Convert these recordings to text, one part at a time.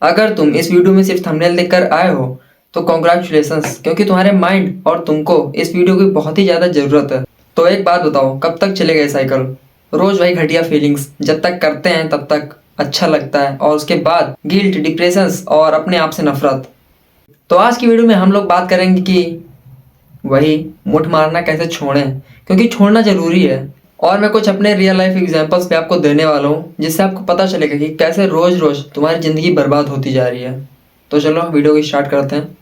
अगर तुम इस वीडियो में सिर्फ थंबनेल देखकर आए हो तो कॉन्ग्रेचुलेशंस, क्योंकि तुम्हारे माइंड और तुमको इस वीडियो की बहुत ही ज़्यादा ज़रूरत है। तो एक बात बताओ, कब तक चलेगा ये साइकिल? रोज़ वही घटिया फीलिंग्स, जब तक करते हैं तब तक अच्छा लगता है और उसके बाद गिल्ट, डिप्रेशंस और अपने आप से नफरत। तो आज की वीडियो में हम लोग बात करेंगे कि वही मुठ मारना कैसे छोड़ें, क्योंकि छोड़ना ज़रूरी है। और मैं कुछ अपने रियल लाइफ एग्जांपल्स पे आपको देने वाला हूँ, जिससे आपको पता चलेगा कि कैसे रोज रोज तुम्हारी ज़िंदगी बर्बाद होती जा रही है। तो चलो वीडियो को स्टार्ट करते हैं।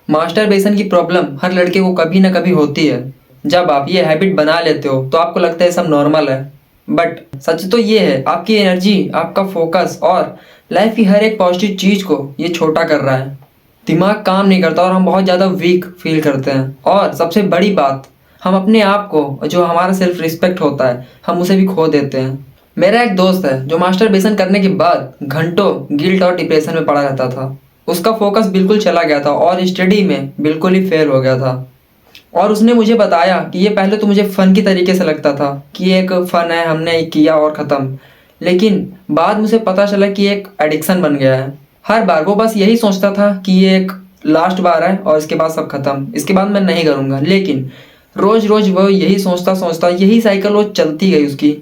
मास्टरबेशन की प्रॉब्लम हर लड़के को कभी ना कभी होती है। जब आप ये हैबिट बना लेते हो तो आपको लगता है सब नॉर्मल है, बट सच तो ये है आपकी एनर्जी, आपका फोकस और लाइफ की हर एक पॉजिटिव चीज़ को ये छोटा कर रहा है। दिमाग काम नहीं करता और हम बहुत ज़्यादा वीक फील करते हैं। और सबसे बड़ी बात, हम अपने आप को, जो हमारा सेल्फ रिस्पेक्ट होता है, हम उसे भी खो देते हैं। मेरा एक दोस्त है जो मास्टरबेशन करने के बाद घंटों गिल्ट और डिप्रेशन में पड़ा रहता था। उसका फोकस बिल्कुल चला गया था और स्टडी में बिल्कुल ही फेल हो गया था। और उसने मुझे बताया कि ये पहले तो मुझे फ़न की तरीके से लगता था कि एक फ़न है, हमने किया और ख़त्म। लेकिन बाद मुझे पता चला कि एक एडिक्शन बन गया है। हर बार वो बस यही सोचता था कि ये एक लास्ट बार है और इसके बाद सब खत्म, इसके बाद मैं नहीं करूँगा। लेकिन रोज़ रोज़ वो यही सोचता सोचता यही साइकिल वो चलती गई उसकी।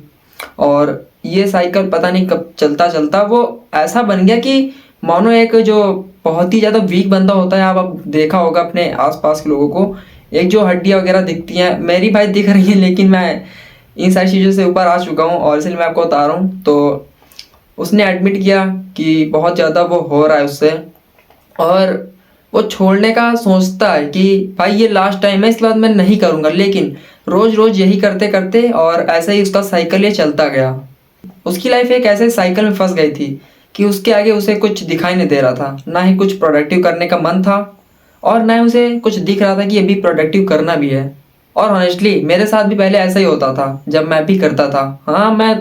और ये साइकिल पता नहीं कब चलता चलता वो ऐसा बन गया कि मानो एक जो बहुत ही ज़्यादा वीक बंदा होता है, आप अब देखा होगा अपने आसपास के लोगों को, एक जो हड्डियाँ वगैरह दिखती हैं, मेरी भाई दिख रही हैं, लेकिन मैं इन सारी चीज़ों से ऊपर आ चुका हूँ और इसलिए मैं आपको बता रहा हूँ। तो उसने एडमिट किया कि बहुत ज़्यादा वो हो रहा है उससे, और वो छोड़ने का सोचता है कि भाई ये लास्ट टाइम है, इसके बाद मैं नहीं करूँगा। लेकिन रोज़ रोज़ यही करते करते और ऐसे ही उसका साइकिल ये चलता गया। उसकी लाइफ एक ऐसे साइकिल में फंस गई थी कि उसके आगे उसे कुछ दिखाई नहीं दे रहा था, ना ही कुछ प्रोडक्टिव करने का मन था और ना ही उसे कुछ दिख रहा था कि अभी प्रोडक्टिव करना भी है। और ऑनेस्टली मेरे साथ भी पहले ऐसा ही होता था जब मैं भी करता था। हाँ, मैं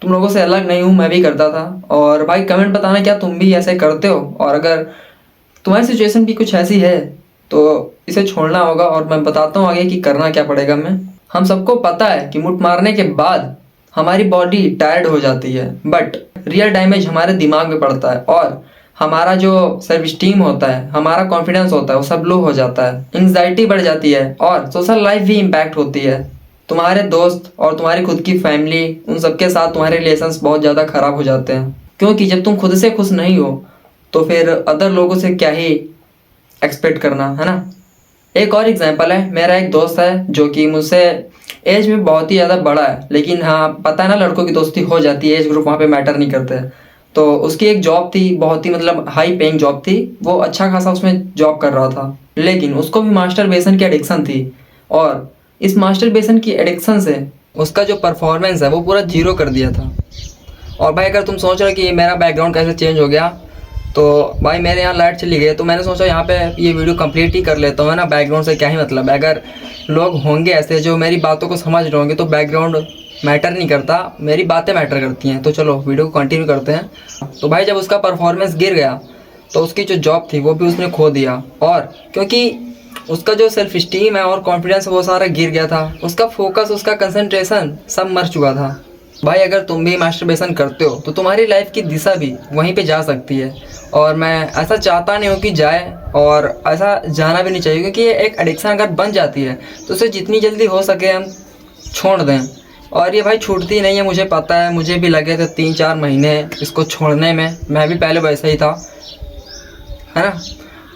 तुम लोगों से अलग नहीं हूँ, मैं भी करता था। और भाई कमेंट बताना क्या तुम भी ऐसे करते हो, और अगर तुम्हारी सिचुएशन भी कुछ ऐसी है तो इसे छोड़ना होगा। और मैं बताता हूँ आगे कि करना क्या पड़ेगा। मैं हम सबको पता है कि मुठ मारने के बाद हमारी बॉडी टायर्ड हो जाती है, बट रियल डैमेज हमारे दिमाग में पड़ता है और हमारा जो सेल्फ स्टीम होता है, हमारा कॉन्फिडेंस होता है, वो सब लो हो जाता है, एंग्जाइटी बढ़ जाती है और सोशल लाइफ भी इम्पैक्ट होती है। तुम्हारे दोस्त और तुम्हारी खुद की फैमिली, उन सबके साथ तुम्हारे रिलेशंस बहुत ज़्यादा खराब हो जाते हैं, क्योंकि जब तुम खुद से खुश नहीं हो तो फिर अदर लोगों से क्या ही एक्सपेक्ट करना, है ना। एक और एग्जांपल है, मेरा एक दोस्त है जो कि मुझसे एज में बहुत ही ज़्यादा बड़ा है, लेकिन हाँ पता है ना, लड़कों की दोस्ती हो जाती है, एज ग्रुप वहाँ पे मैटर नहीं करते हैं। तो उसकी एक जॉब थी, बहुत ही मतलब हाई पेइंग जॉब थी, वो अच्छा खासा उसमें जॉब कर रहा था। लेकिन उसको भी मास्टरबेशन की एडिक्शन थी और इस मास्टरबेशन की एडिक्शन से उसका जो परफॉर्मेंस है वो पूरा जीरो कर दिया था। और भाई अगर तुम सोच रहे हो कि मेरा बैकग्राउंड कैसे चेंज हो गया, तो भाई मेरे यहाँ लाइट चली गई, तो मैंने सोचा यहाँ पे ये वीडियो कंप्लीट ही कर लेता हूँ, है ना। बैकग्राउंड से क्या ही मतलब है, अगर लोग होंगे ऐसे जो मेरी बातों को समझ रहे होंगे तो बैकग्राउंड मैटर नहीं करता, मेरी बातें मैटर करती हैं। तो चलो वीडियो को कंटिन्यू करते हैं। तो भाई जब उसका परफॉर्मेंस गिर गया तो उसकी जो जॉब थी वो भी उसने खो दिया, और क्योंकि उसका जो सेल्फ स्टीम है और कॉन्फिडेंस वो सारा गिर गया था, उसका फोकस, उसका कंसंट्रेशन सब मर चुका था। भाई अगर तुम भी मास्टरबेशन करते हो तो तुम्हारी लाइफ की दिशा भी वहीं पे जा सकती है, और मैं ऐसा चाहता नहीं हूँ कि जाए, और ऐसा जाना भी नहीं चाहिए, क्योंकि ये एक एडिक्शन अगर बन जाती है तो उसे जितनी जल्दी हो सके हम छोड़ दें। और ये भाई छूटती नहीं है, मुझे पता है, मुझे भी लगे थे 3-4 महीने इसको छोड़ने में, मैं भी पहले वैसा ही था, है ना।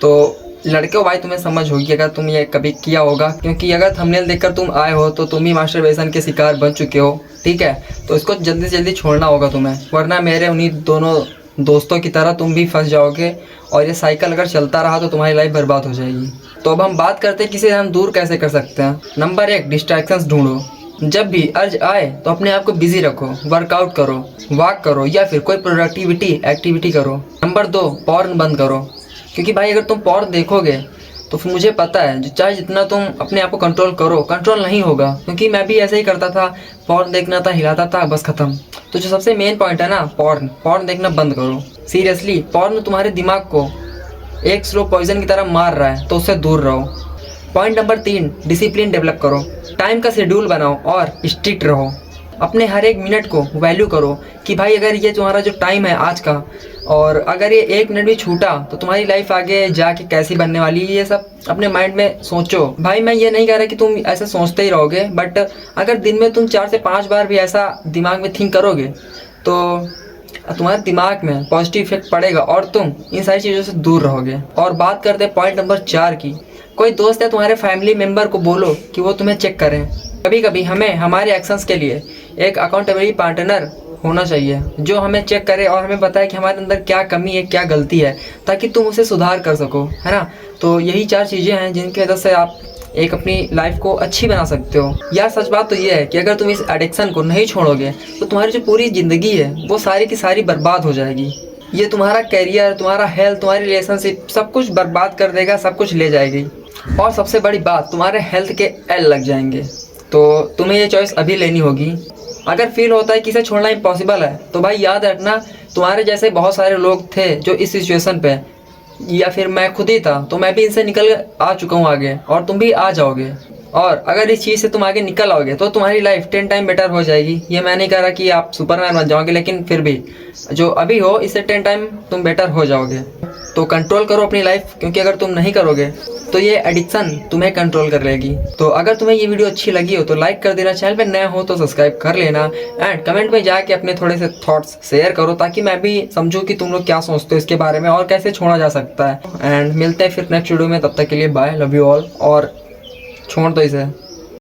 तो लड़के हो भाई, तुम्हें समझ होगी अगर तुम ये कभी किया होगा, क्योंकि अगर थंबनेल देखकर तुम आए हो तो तुम ही मास्टरबेशन के शिकार बन चुके हो, ठीक है। तो इसको जल्दी से जल्दी छोड़ना होगा तुम्हें, वरना मेरे उन्हीं दोनों दोस्तों की तरह तुम भी फंस जाओगे और ये साइकिल अगर चलता रहा तो तुम्हारी लाइफ बर्बाद हो जाएगी। तो अब हम बात करते हैं किसे हम दूर कैसे कर सकते हैं। नंबर 1, डिस्ट्रैक्शंस ढूंढो। जब भी अर्ज आए तो अपने आप को बिजी रखो, वर्कआउट करो, वॉक करो या फिर कोई प्रोडक्टिविटी एक्टिविटी करो। नंबर 2, पॉर्न बंद करो, क्योंकि भाई अगर तुम पॉर्न देखोगे तो फिर मुझे पता है जो चाहे जितना तुम अपने आप को कंट्रोल करो, कंट्रोल नहीं होगा, क्योंकि मैं भी ऐसे ही करता था, पॉर्न देखना था, हिलाता था, बस खत्म। तो जो सबसे मेन पॉइंट है ना, पॉर्न देखना बंद करो। सीरियसली, पॉर्न तुम्हारे दिमाग को एक स्लो पॉइजन की तरह मार रहा है, तो उससे दूर रहो। पॉइंट नंबर 3, डिसिप्लिन डेवलप करो। टाइम का शेड्यूल बनाओ और स्ट्रिक्ट रहो। अपने हर एक मिनट को वैल्यू करो कि भाई अगर ये तुम्हारा जो टाइम है आज का, और अगर ये 1 मिनट भी छूटा तो तुम्हारी लाइफ आगे जाके कैसी बनने वाली है, ये सब अपने माइंड में सोचो। भाई मैं ये नहीं कह रहा कि तुम ऐसे सोचते ही रहोगे, बट अगर दिन में तुम 4 से 5 बार भी ऐसा दिमाग में थिंक करोगे तो तुम्हारे दिमाग में पॉजिटिव इफेक्ट पड़ेगा और तुम इन सारी चीज़ों से दूर रहोगे। और बात करते हैं पॉइंट नंबर 4 की। कोई दोस्त या तुम्हारे फैमिली मेम्बर को बोलो कि वो तुम्हें चेक करें। कभी कभी हमें हमारे एक्शंस के लिए एक अकाउंटेबिलिटी पार्टनर होना चाहिए जो हमें चेक करे और हमें बताए कि हमारे अंदर क्या कमी है, क्या गलती है, ताकि तुम उसे सुधार कर सको, है ना। तो यही 4 चीज़ें हैं जिनकी वजह से आप एक अपनी लाइफ को अच्छी बना सकते हो। यार सच बात तो ये है कि अगर तुम इस एडिक्शन को नहीं छोड़ोगे तो तुम्हारी जो पूरी ज़िंदगी है वो सारी की सारी बर्बाद हो जाएगी। ये तुम्हारा करियर, तुम्हारा हेल्थ, तुम्हारी रिलेशनशिप सब कुछ बर्बाद कर देगा, सब कुछ ले जाएगी। और सबसे बड़ी बात, तुम्हारे हेल्थ के एल लग जाएंगे। तो तुम्हें ये चॉइस अभी लेनी होगी। अगर फील होता है कि इसे छोड़ना इम्पॉसिबल है तो भाई याद रखना, तुम्हारे जैसे बहुत सारे लोग थे जो इस सिचुएशन पे, या फिर मैं खुद ही था, तो मैं भी इनसे निकल आ चुका हूँ आगे, और तुम भी आ जाओगे। और अगर इस चीज़ से तुम आगे निकल आओगे तो तुम्हारी लाइफ 10 टाइम बेटर हो जाएगी। ये मैं नहीं कह रहा कि आप सुपरमैन बन जाओगे, लेकिन फिर भी जो अभी हो इससे 10 टाइम तुम बेटर हो जाओगे। तो कंट्रोल करो अपनी लाइफ, क्योंकि अगर तुम नहीं करोगे तो ये एडिक्शन तुम्हें कंट्रोल कर लेगी। तो अगर तुम्हें ये वीडियो अच्छी लगी हो तो लाइक कर देना, चैनल पे नए हो तो सब्सक्राइब कर लेना, एंड कमेंट में जाके अपने थोड़े से थॉट्स शेयर करो ताकि मैं भी समझूं कि तुम लोग क्या सोचते हो इसके बारे में और कैसे छोड़ा जा सकता है। एंड मिलते हैं फिर नेक्स्ट वीडियो में, तब तक के लिए बाय, लव यू ऑल, और छोड़ दो इसे।